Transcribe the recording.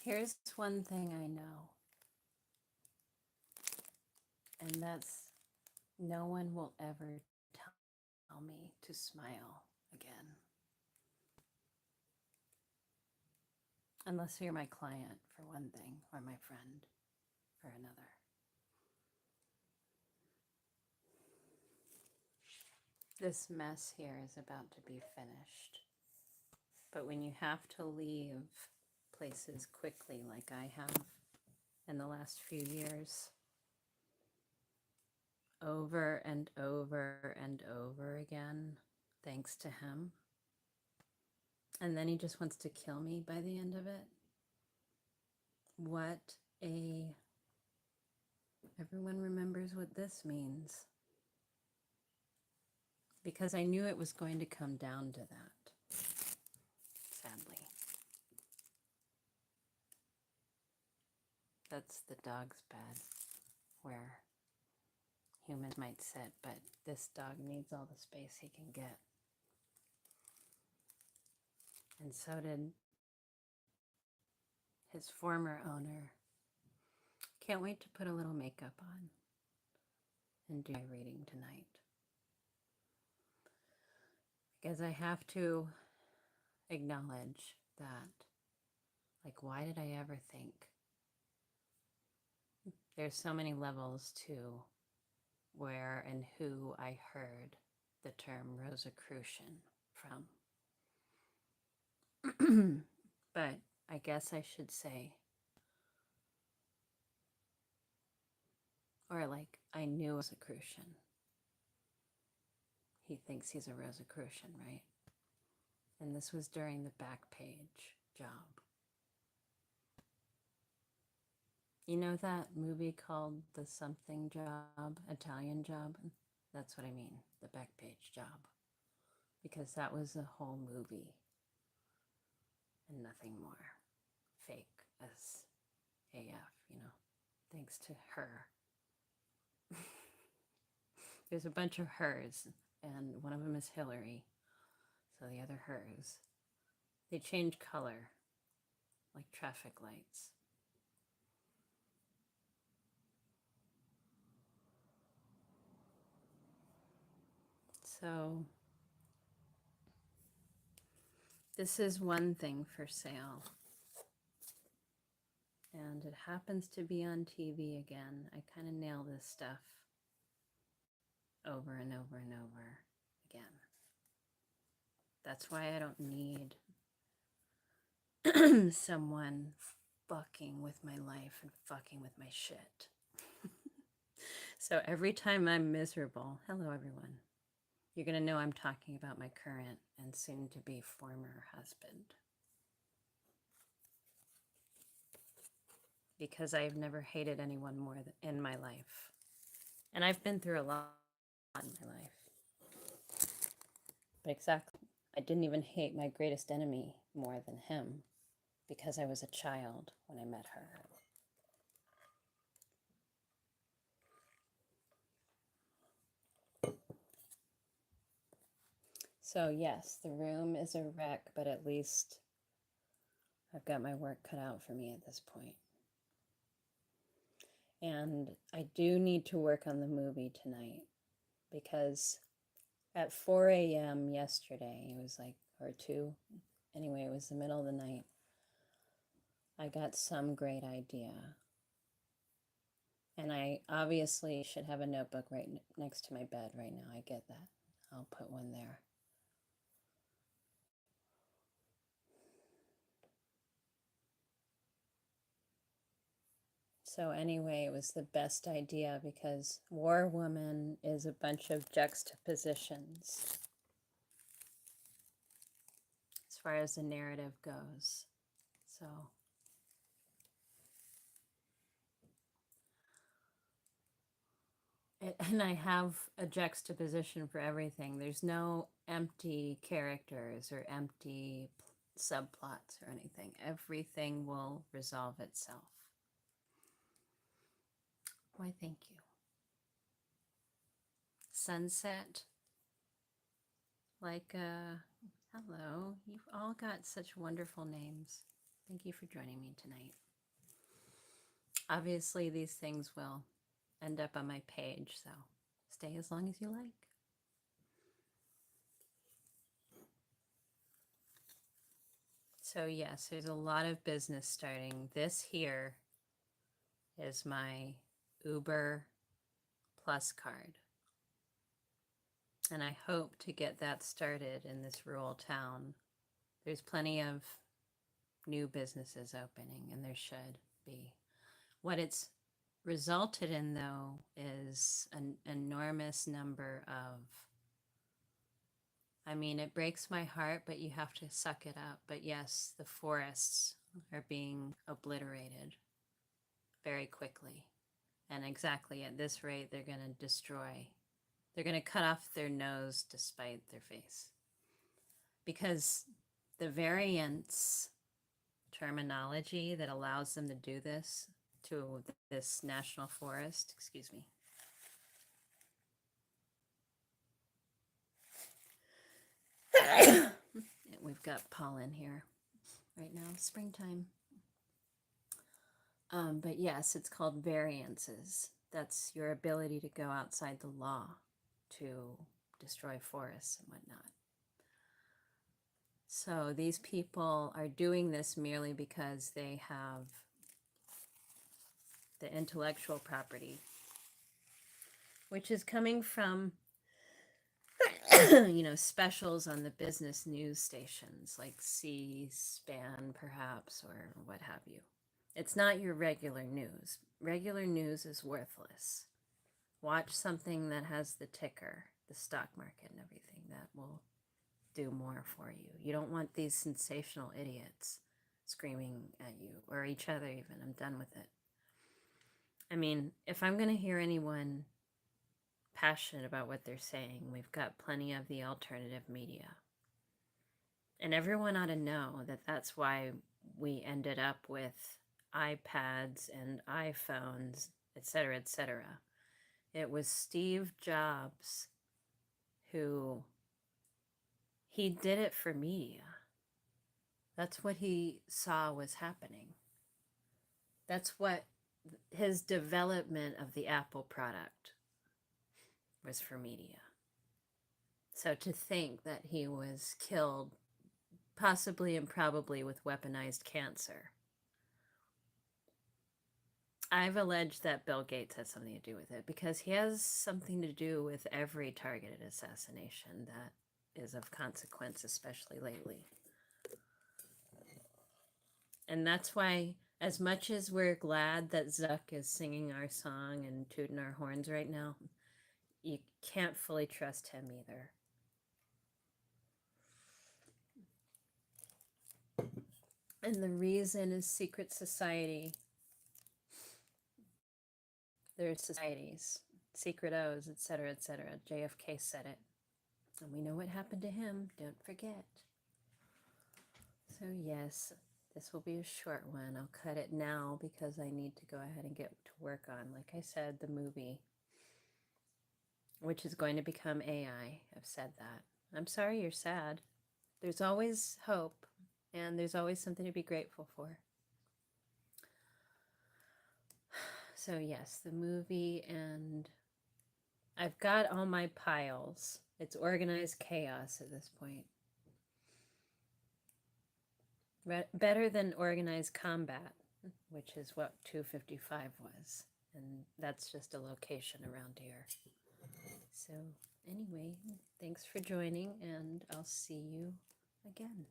Here's one thing I know, and that's no one will ever tell me to smile again. Unless you're my client, for one thing, or my friend, for another. This mess here is about to be finished. But when you have to leave places quickly, like I have in the last few years, over and over and over again, thanks to him, and then he just wants to kill me by the end of it. What a... Everyone remembers what this means. Because I knew it was going to come down to that, sadly. That's the dog's bed, where humans might sit, but this dog needs all the space he can get. And so did his former owner. Can't wait to put a little makeup on and do my reading tonight. Because I have to acknowledge that, like, why did I ever think? There's so many levels to where and who I heard the term Rosicrucian from. But I guess I should say, or like, I knew a Rosicrucian. He thinks he's a Rosicrucian, right? And this was during the back page job. You know that movie called The Something Job, Italian Job? That's what I mean, the back page job. Because that was a whole movie and nothing more. Fake as AF, you know, thanks to her. There's a bunch of hers, and one of them is Hillary, so the other hers. They change color, like traffic lights. So, this is one thing for sale. And it happens to be on TV again. I kind of nail this stuff over and over and over again. That's why I don't need someone fucking with my life and fucking with my shit. So every time I'm miserable, hello everyone, you're going to know I'm talking about my current and soon to be former husband. Because I've never hated anyone more in my life. And I've been through a lot in my life. But exactly, I didn't even hate my greatest enemy more than him, because I was a child when I met her. So yes, the room is a wreck, but at least I've got my work cut out for me at this point. And I do need to work on the movie tonight, because at 4 a.m. yesterday, it was like, or 2, anyway, it was the middle of the night, I got some great idea. And I obviously should have a notebook right next to my bed right now. I get that. I'll put one there. So anyway, it was the best idea because War Woman is a bunch of juxtapositions as far as the narrative goes. So and I have a juxtaposition for everything. There's no empty characters or empty subplots or anything. Everything will resolve itself. Why, thank you. Sunset. Like, hello. You've all got such wonderful names. Thank you for joining me tonight. Obviously, these things will end up on my page, so stay as long as you like. So yes, there's a lot of business starting. This here is my Uber Plus card. And I hope to get that started in this rural town. There's plenty of new businesses opening, and there should be. What it's resulted in, though, is an enormous number of, I mean, it breaks my heart, but you have to suck it up. But yes, the forests are being obliterated very quickly. And exactly at this rate, they're going to destroy. They're going to cut off their nose to spite their face. Because the variance terminology that allows them to do this to this national forest, excuse me. We've got pollen here right now, springtime. But yes, it's called variances. That's your ability to go outside the law to destroy forests and whatnot. So these people are doing this merely because they have the intellectual property, which is coming from, you know, specials on the business news stations like C-SPAN perhaps, or what have you. It's not your regular news. Regular news is worthless. Watch something that has the ticker, the stock market and everything. That will do more for you. You don't want these sensational idiots screaming at you, or each other even. I'm done with it. I mean, if I'm going to hear anyone passionate about what they're saying, we've got plenty of the alternative media. And everyone ought to know that that's why we ended up with iPads and iPhones, etc., etc. It was Steve Jobs who, he did it for media. That's what he saw was happening. That's what his development of the Apple product was, for media. So to think that he was killed, possibly and probably with weaponized cancer. I've alleged that Bill Gates has something to do with it because he has something to do with every targeted assassination that is of consequence, especially lately. And that's why, as much as we're glad that Zuck is singing our song and tooting our horns right now, you can't fully trust him either. And the reason is secret society. There's societies, secret O's, etc., etc. JFK said it. And we know what happened to him, don't forget. So yes, this will be a short one. I'll cut it now because I need to go ahead and get to work on, like I said, the movie, which is going to become AI. I've said that. I'm sorry you're sad. There's always hope, and there's always something to be grateful for. So yes, the movie, and I've got all my piles. It's organized chaos at this point. Better than organized combat, which is what 255 was. And that's just a location around here. So anyway, thanks for joining, and I'll see you again.